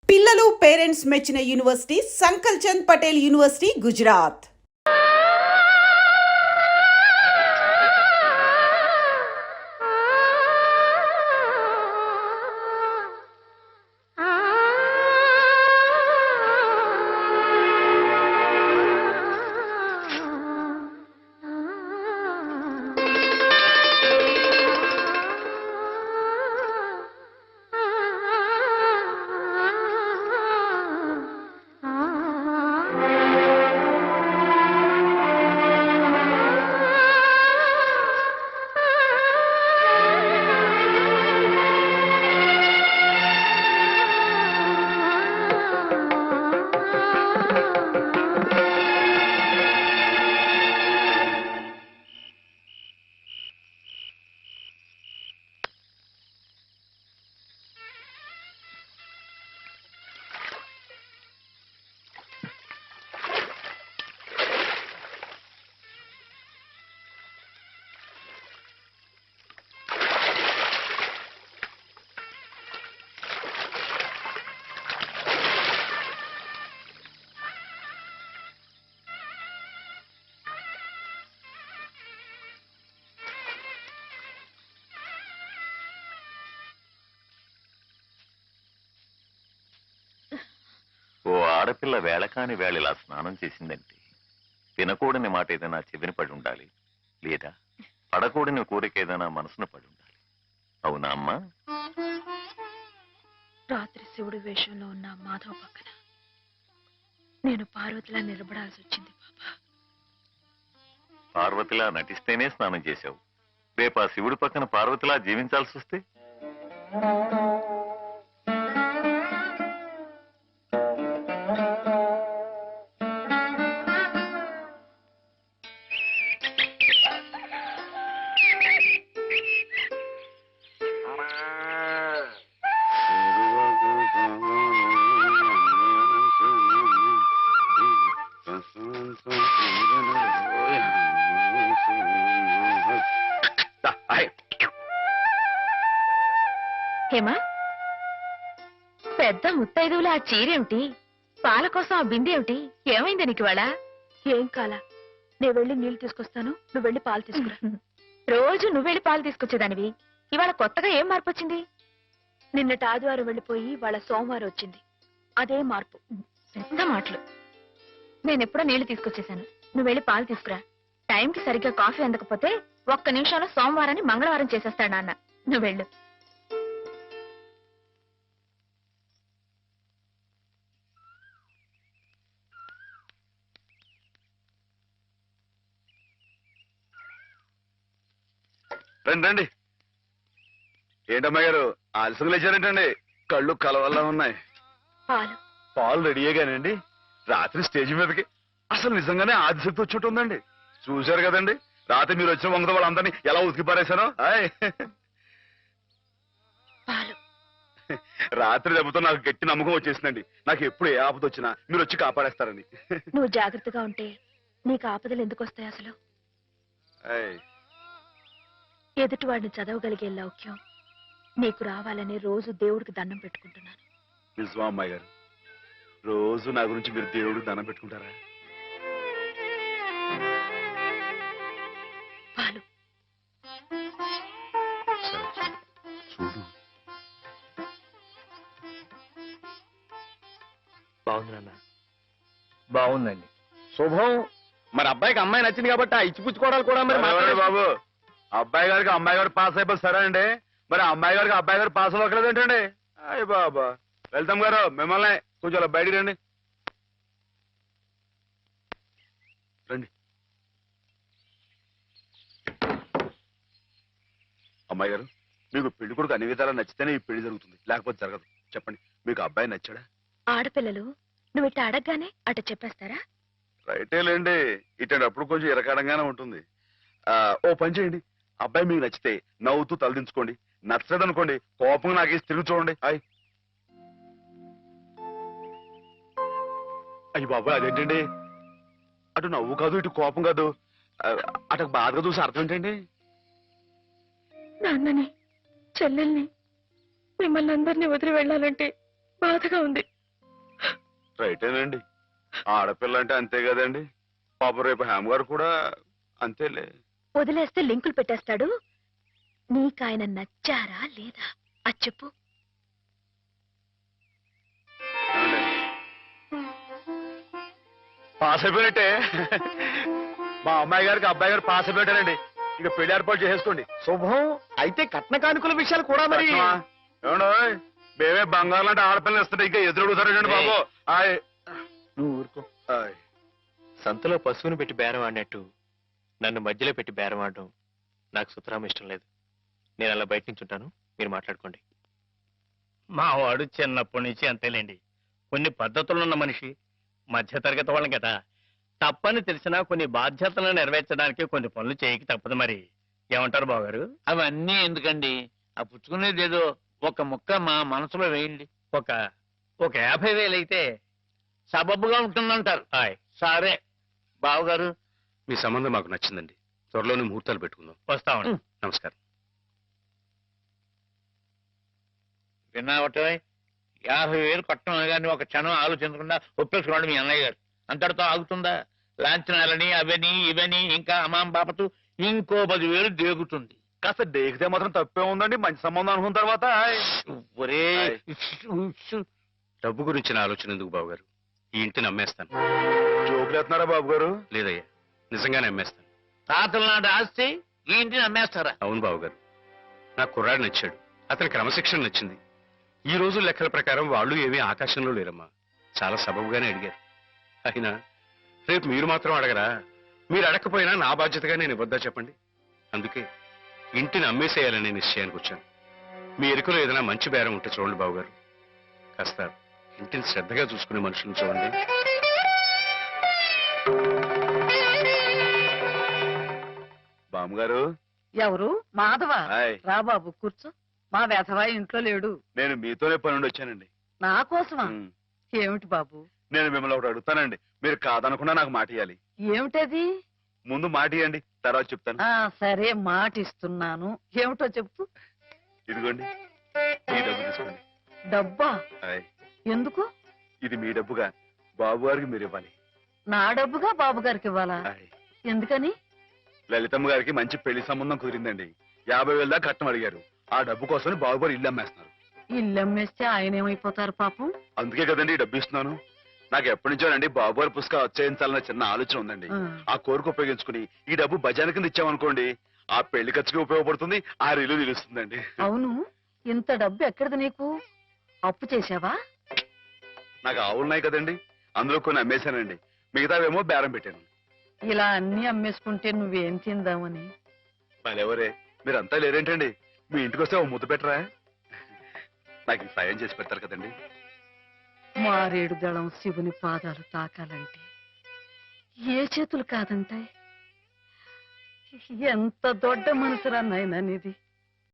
పిల్లలు పేరెంట్స్ మెచ్చిన university సంకల్ Chand Patel university Gujarat. ఓ ఆడపిల్ల వేళకాని వేళలా స్నానం చేసిందంటే తినకూడని మాట ఏదైనా చెవిని పడి ఉండాలి, లేదా పడకూడని కోరిక ఏదైనా మనసును పడి ఉండాలి. అవునా అమ్మా? రాత్రి శివుడి వేషంలో ఉన్న మాధవ పక్కన నేను పార్వతిలా నిలబడాల్సి వచ్చింది బాబా. పార్వతిలా నటిస్తేనే స్నానం చేశావు. రేపు ఆ శివుడి పక్కన పార్వతిలా జీవించాల్సి వస్తే? హేమా, పెద్ద ముత్తైదువులు ఆ చీరేమిటి, పాల కోసం ఆ బిందెమిటి, ఏమైంది నీకు ఇవాళ? ఏం కాలా, నేను వెళ్ళి నీళ్లు తీసుకొస్తాను, నువ్వు వెళ్ళి పాలు తీసుకురా. రోజు నువ్వు వెళ్ళి పాలు తీసుకొచ్చేదానివి, ఇవాళ కొత్తగా ఏం మార్పు వచ్చింది? నిన్నటి ఆదివారం వెళ్ళిపోయి వాళ్ళ సోమవారం వచ్చింది, అదే మార్పు. పెద్ద మాటలు. నేనెప్పుడో నీళ్లు తీసుకొచ్చేసాను, నువ్వు వెళ్ళి పాలు తీసుకురా. టైంకి సరిగ్గా కాఫీ అందకపోతే ఒక్క నిమిషంలో సోమవారాన్ని మంగళవారం చేసేస్తాడు నాన్న. నువ్వు వెళ్ళు. రండి రండి. ఏంటమ్మా గారు ఆలస్యం లేచారేంటండి? కళ్ళు కలవల్లా ఉన్నాయి. పాలు రెడీయేగానండి. రాత్రి స్టేజ్ మీదకి అసలు నిజంగానే ఆదిశక్తి వచ్చి ఉందండి. చూశారు కదండి రాత్రి మీరు వచ్చిన వంగతో వాళ్ళందరినీ ఎలా ఉతికి పారేశానో. రాత్రి దెబ్బతో నాకు గట్టి నమ్మకం వచ్చేసిందండి. నాకు ఎప్పుడు ఏ ఆపద వచ్చినా మీరు వచ్చి కాపాడేస్తారని. నువ్వు జాగ్రత్తగా ఉంటే నీకు ఆపదలు ఎందుకు వస్తాయి? అసలు ఎదుటివాడిని చదవగలిగే లౌక్యం నీకు రావాలని రోజు దేవుడికి దండం పెట్టుకుంటున్నాను. నిజమా అమ్మాయి గారు? రోజు నా గురించి మీరు దేవుడికి దండం పెట్టుకుంటారా? పాలు చూడు. బాగుంది నాన్న, బాగుందండి. శుభం. మరి అబ్బాయికి అమ్మాయి నచ్చింది కాబట్టి ఆ ఇచ్చిపుచ్చుకోవడాలు కూడా మరి బాబు, అబ్బాయి గారికి అమ్మాయి గారు పాస్ అయిపోయి సరే అండి, మరి అమ్మాయి గారికి అబ్బాయి గారు పాస్ అవ్వట్లేదు ఏంటండి? అయ్య బాబా. వెళ్తాం గారు, మిమ్మల్ని కొంచెం అలా బయటికి రండి. రండి. అమ్మాయి గారు, మీకు పెళ్లి కొడుకు అన్ని విధాలా నచ్చితేనే ఈ పెళ్లి జరుగుతుంది, లేకపోతే జరగదు. చెప్పండి, మీకు అబ్బాయి నచ్చాడా? ఆడపిల్లలు నువ్వు ఇట్ట అడగగానే అట చెప్పేస్తారా? రైటే లేండి, ఇటప్పుడు కొంచెం ఇరకాడంగానే ఉంటుంది. ఓ పని చేయండి, అబ్బాయి మీకు నచ్చితే నవ్వుతూ తలదించుకోండి, నచ్చలేదనుకోండి కోపంగా నాకేసి తిరిగి చూడండి. అయ్యి బాబు, అదేంటండి అటు నవ్వు కాదు ఇటు కోపం కాదు, అటు బాధగా చూసి అర్థం ఏంటండి? నాన్నని చెల్లెల్ని మిమ్మల్ని అందరినీ వదిలి వెళ్ళాలంటే బాధగా ఉంది. రైటేనండి. ఆడపిల్ల అంటే అంతే కదండి. పాప రేపు హేమ గారు కూడా అంతేలే. వదిలేస్తే లింకులు పెట్టేస్తాడు. నీకాయన నచ్చారా లేదా అది చెప్పు. ఏమండి? పాస్ అయిపోయినట్టే. మా అమ్మాయి గారికి అబ్బాయి గారు పాస్ అయిపోయారండి. ఇక పెళ్లి ఏర్పాటు చేసేసుకోండి. శుభం. అయితే కట్న కానుకల విషయాలు కూడా మరి. ఏమండో మేమే బంగారం లాంటి ఆడపిల్లలు ఇస్తుంటే ఇంకా ఎదురడుగుతారండి బాబు. నువ్వు ఊరుకో. సంతలో పశువుని పెట్టి బేరం ఆడినట్టు నన్ను మధ్యలో పెట్టి బేరం ఆడడం నాకు సుతరాం ఇష్టం లేదు. నేను అలా బయట నుంచి ఉంటాను, మీరు మాట్లాడుకోండి. మా వాడు చిన్నప్పటి నుంచి అంతేలేండి. కొన్ని పద్ధతులున్న మనిషి, మధ్యతరగతి వాళ్ళం కదా. తప్పని తెలిసినా కొన్ని బాధ్యతలను నెరవేర్చడానికి కొన్ని పనులు చేయక తప్పదు మరి. ఏమంటారు బావగారు? అవన్నీ ఎందుకండి? ఆ పుచ్చుకునేది ఏదో ఒక ముక్క మా మనసులో వేయండి. ఒక 50,000 అయితే సబబుగా ఉంటుందంటారు. సరే బావగారు, మీ సంబంధం మాకు నచ్చిందండి. త్వరలోనే ముహూర్తాలు పెట్టుకుందాం. వస్తామండి. నమస్కారం. విన్నావటే 50,000 కట్టడం కానీ ఒక క్షణం ఆలోచించకుండా ఒప్పేసుకున్నాడు మీ అన్నయ్య గారు. అంతటితో ఆగుతుందా? లాంఛనాలని అవని ఇవని ఇంకా అమాం బాపతు ఇంకో 10,000 దేగుతుంది. కాస్త డేకితే మాత్రం తప్పే ఉందండి. మంచి సంబంధం అనుకున్న తర్వాత ఒరే డబ్బు గురించిన ఆలోచన ఎందుకు బాబుగారు? ఈ ఇంటిని అమ్మేస్తాను. జోకులు ఎత్తున్నారా బాబు గారు? లేదయ్యా, నిజంగానే అమ్మేస్తాను. తాతల నాటి ఆస్తి ఈ ఇంటిని అమ్మేస్తారా? అవును బాబుగారు, నాకు కుర్రాడు నచ్చాడు. అతని క్రమశిక్షణ నచ్చింది. ఈ రోజు లెక్కల ప్రకారం వాళ్ళు ఏమీ ఆకాశంలో లేరమ్మా. చాలా సబబుగానే అడిగారు. అయినా రేపు మీరు మాత్రం అడగరా? మీరు అడగకపోయినా నా బాధ్యతగా నేను ఇవ్వద్దా చెప్పండి. అందుకే ఇంటిని అమ్మేసేయాలనే నిశ్చయానికి వచ్చాను. మీ ఎరుకలో ఏదైనా మంచి బేరం ఉంటే చూడండి బాబుగారు. కాస్త ఇంటిని శ్రద్ధగా చూసుకునే మనుషులను చూడండి. బామ్మగారు. ఎవరు? మాధవ. హాయ్. రా బాబు కూర్చో. మా వెధవా ఇంట్లో లేడు. నేను మీతోనే పని నుండి వచ్చానండి. నా కోసమా? ఉమ్. ఏమిటి బాబు? నేను మిమ్మల్ని ఒకటి అడుగుతానండి. మీరు కాదనకుండా నాకు మాట ఇవ్వాలి. ఏమిటది? ముందు మాట ఇవ్వండి, తర్వాత చెప్తాను. సరే మాట ఇస్తున్నాను. ఏమిటో చెప్పు. ఇదిగోండి, ఈ డబ్బు తీసుకోండి. డబ్బా? హాయ్. ఎందుకు? ఇది మీ డబ్బుగా బాబు గారికి మీరు ఇవ్వాలి. నా డబ్బుగా బాబు గారికి ఇవ్వాలా? హాయ్. ఎందుకని? లలితమ్మ గారికి మంచి పెళ్లి సంబంధం కుదిరిందండి. 50,000 దాకా కట్నం అడిగారు. ఆ డబ్బు కోసం బాబు గారు ఇల్లు అమ్మేస్తున్నారు. ఇల్లు అమ్మేస్తే ఆయన ఏమైపోతారు పాపం? అందుకే కదండి ఈ డబ్బు ఇస్తున్నాను. నాకు ఎప్పటి నుంచోనండి బాబు గారి పుస్తకం వచ్చేయించాలన్న చిన్న ఆలోచన ఉందండి. ఆ కోరిక ఉపయోగించుకుని ఈ డబ్బు బజార్ కింద ఇచ్చామనుకోండి, ఆ పెళ్లి ఖర్చుకి ఉపయోగపడుతుంది, ఆ ఇల్లు నిలుస్తుందండి. అవును, ఇంత డబ్బు ఎక్కడిది నీకు? అప్పు చేశావా? నాకు ఆవులున్నాయి కదండి, అందులో కొన్ని అమ్మేశానండి. మిగతావేమో బేరం పెట్టాను. ఇలా అన్ని అమ్మేసుకుంటే నువ్వేం తిందామని? మరెవరే మీరంతా లేరేంటండి? మీ ఇంటికి వస్తే ఓ ముద్ద పెట్టరా? నాకు ఈ సాయం చేసి పెడతారు కదండి. మారేడు దళం శివుని పాదాలు తాకాలంటే ఏ చేతులు కాదంటాయి? ఎంత దొడ్డ మనసురా నాయనా నీది.